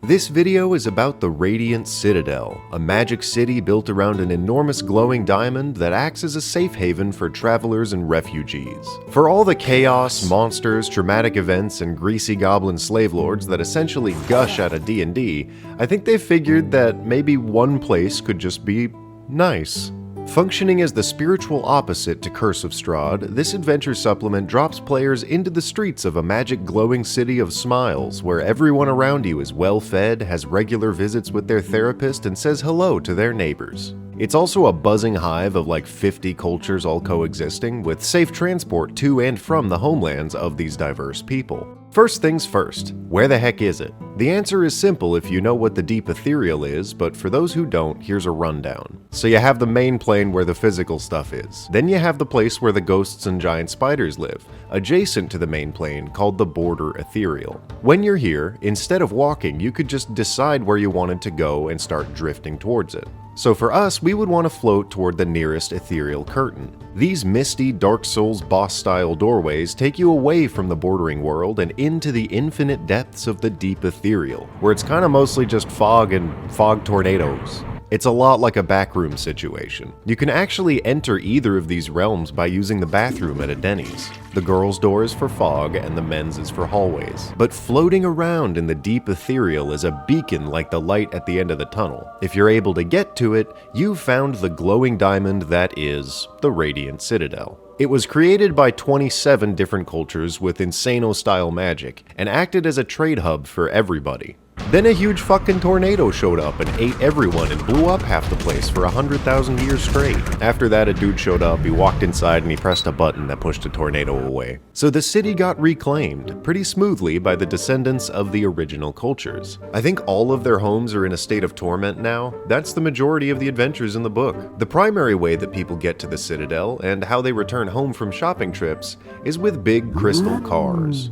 This video is about the Radiant Citadel, a magic city built around an enormous glowing diamond that acts as a safe haven for travelers and refugees. For all the chaos, monsters, traumatic events, and greasy goblin slave lords that essentially gush out of D&D, I think they figured that maybe one place could just be nice. Functioning as the spiritual opposite to Curse of Strahd, this adventure supplement drops players into the streets of a magic glowing city of smiles, where everyone around you is well fed, has regular visits with their therapist, and says hello to their neighbors. It's also a buzzing hive of like 50 cultures all coexisting, with safe transport to and from the homelands of these diverse people. First things first, where the heck is it? The answer is simple if you know what the Deep Ethereal is, but for those who don't, here's a rundown. So you have the main plane where the physical stuff is. Then you have the place where the ghosts and giant spiders live, adjacent to the main plane called the Border Ethereal. When you're here, instead of walking, you could just decide where you wanted to go and start drifting towards it. So for us, we would want to float toward the nearest ethereal curtain. These misty Dark Souls boss-style doorways take you away from the bordering world and into the infinite depths of the Deep Ethereal, where it's kind of mostly just fog and fog tornadoes. It's a lot like a backroom situation. You can actually enter either of these realms by using the bathroom at a Denny's. The girls' door is for fog and the men's is for hallways. But floating around in the Deep Ethereal is a beacon like the light at the end of the tunnel. If you're able to get to it, you've found the glowing diamond that is the Radiant Citadel. It was created by 27 different cultures with Insano-style magic and acted as a trade hub for everybody. Then a huge fucking tornado showed up and ate everyone and blew up half the place for 100,000 years straight. After that, a dude showed up, he walked inside and he pressed a button that pushed the tornado away. So the city got reclaimed pretty smoothly by the descendants of the original cultures. I think all of their homes are in a state of torment now. That's the majority of the adventures in the book. The primary way that people get to the Citadel and how they return home from shopping trips is with big crystal cars.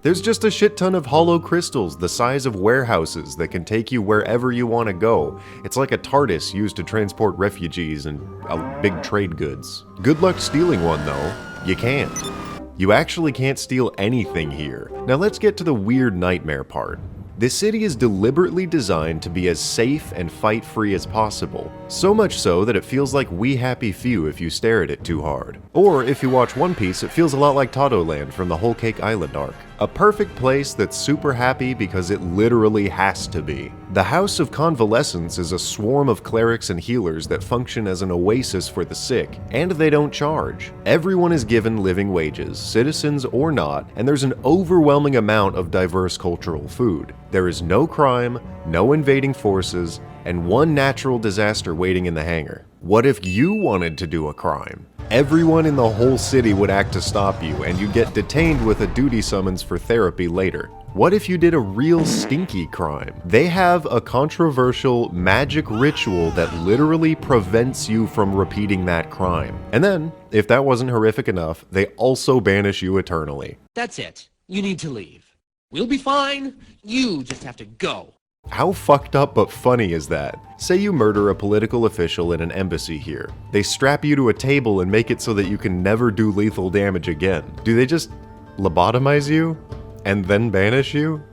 There's just a shit ton of hollow crystals the size of warehouses that can take you wherever you want to go. It's like a TARDIS used to transport refugees and big trade goods. Good luck stealing one though. You can't. You actually can't steal anything here. Now let's get to the weird nightmare part. This city is deliberately designed to be as safe and fight-free as possible. So much so that it feels like We Happy Few if you stare at it too hard. Or if you watch One Piece, it feels a lot like Totoland from the Whole Cake Island arc. A perfect place that's super happy because it literally has to be. The House of Convalescence is a swarm of clerics and healers that function as an oasis for the sick, and they don't charge. Everyone is given living wages, citizens or not, and there's an overwhelming amount of diverse cultural food. There is no crime, no invading forces, and one natural disaster waiting in the hangar. What if you wanted to do a crime? Everyone in the whole city would act to stop you, and you'd get detained with a duty summons for therapy later. What if you did a real stinky crime? They have a controversial magic ritual that literally prevents you from repeating that crime. And then, if that wasn't horrific enough, they also banish you eternally. That's it. You need to leave. We'll be fine. You just have to go. How fucked up but funny is that? Say you murder a political official in an embassy here. They strap you to a table and make it so that you can never do lethal damage again. Do they just lobotomize you and then banish you?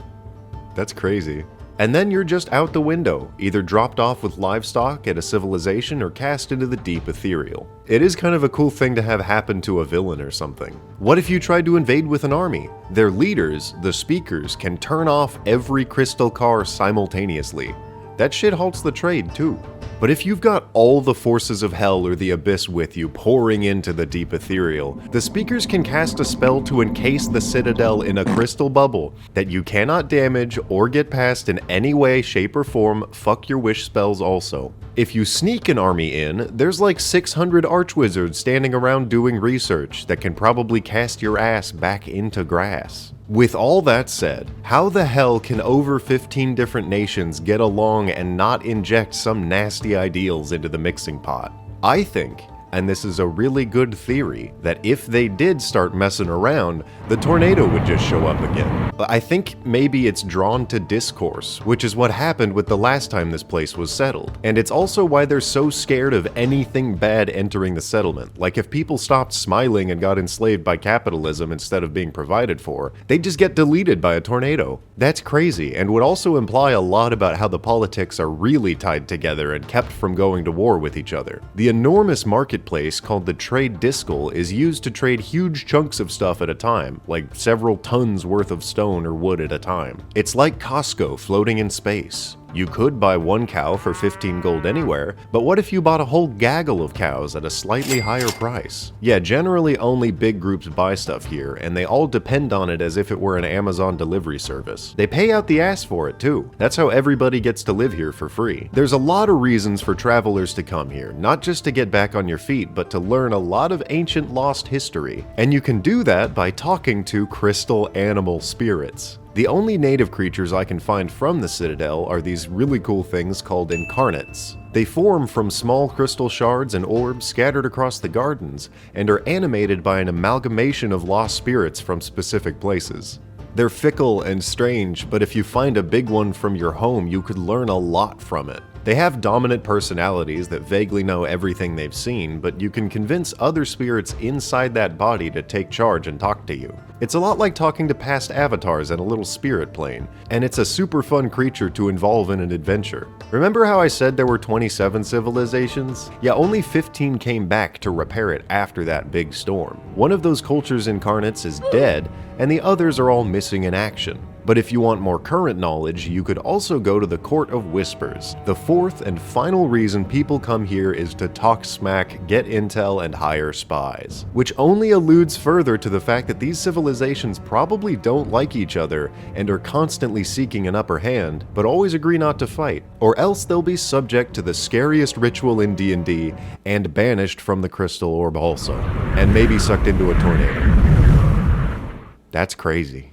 That's crazy. And then you're just out the window, either dropped off with livestock at a civilization or cast into the Deep Ethereal. It is kind of a cool thing to have happen to a villain or something. What if you tried to invade with an army? Their leaders, the speakers, can turn off every crystal car simultaneously. That shit halts the trade too. But if you've got all the forces of hell or the abyss with you pouring into the Deep Ethereal, the speakers can cast a spell to encase the Citadel in a crystal bubble that you cannot damage or get past in any way, shape, or form. Fuck your wish spells also. If you sneak an army in, there's like 600 archwizards standing around doing research that can probably cast your ass back into grass. With all that said, how the hell can over 15 different nations get along and not inject some nasty ideals into the mixing pot? I think And this is a really good theory, that if they did start messing around, the tornado would just show up again. I think maybe it's drawn to discourse, which is what happened with the last time this place was settled. And it's also why they're so scared of anything bad entering the settlement. Like if people stopped smiling and got enslaved by capitalism instead of being provided for, they'd just get deleted by a tornado. That's crazy, and would also imply a lot about how the politics are really tied together and kept from going to war with each other. The enormous marketplace called the trade discal is used to trade huge chunks of stuff at a time, like several tons worth of stone or wood at a time. It's like Costco floating in space. You could buy one cow for 15 gold anywhere, but what if you bought a whole gaggle of cows at a slightly higher price? Yeah, generally only big groups buy stuff here, and they all depend on it as if it were an Amazon delivery service. They pay out the ass for it too. That's how everybody gets to live here for free. There's a lot of reasons for travelers to come here, not just to get back on your feet, but to learn a lot of ancient lost history. And you can do that by talking to crystal animal spirits. The only native creatures I can find from the Citadel are these really cool things called incarnates. They form from small crystal shards and orbs scattered across the gardens, and are animated by an amalgamation of lost spirits from specific places. They're fickle and strange, but if you find a big one from your home, you could learn a lot from it. They have dominant personalities that vaguely know everything they've seen, but you can convince other spirits inside that body to take charge and talk to you. It's a lot like talking to past avatars in a little spirit plane, and it's a super fun creature to involve in an adventure. Remember how I said there were 27 civilizations? Yeah, only 15 came back to repair it after that big storm. One of those cultures' incarnates is dead, and the others are all missing in action. But if you want more current knowledge, you could also go to the Court of Whispers. The fourth and final reason people come here is to talk smack, get intel, and hire spies. Which only alludes further to the fact that these civilizations probably don't like each other and are constantly seeking an upper hand, but always agree not to fight. Or else they'll be subject to the scariest ritual in D&D and banished from the Crystal Orb also. And maybe sucked into a tornado. That's crazy.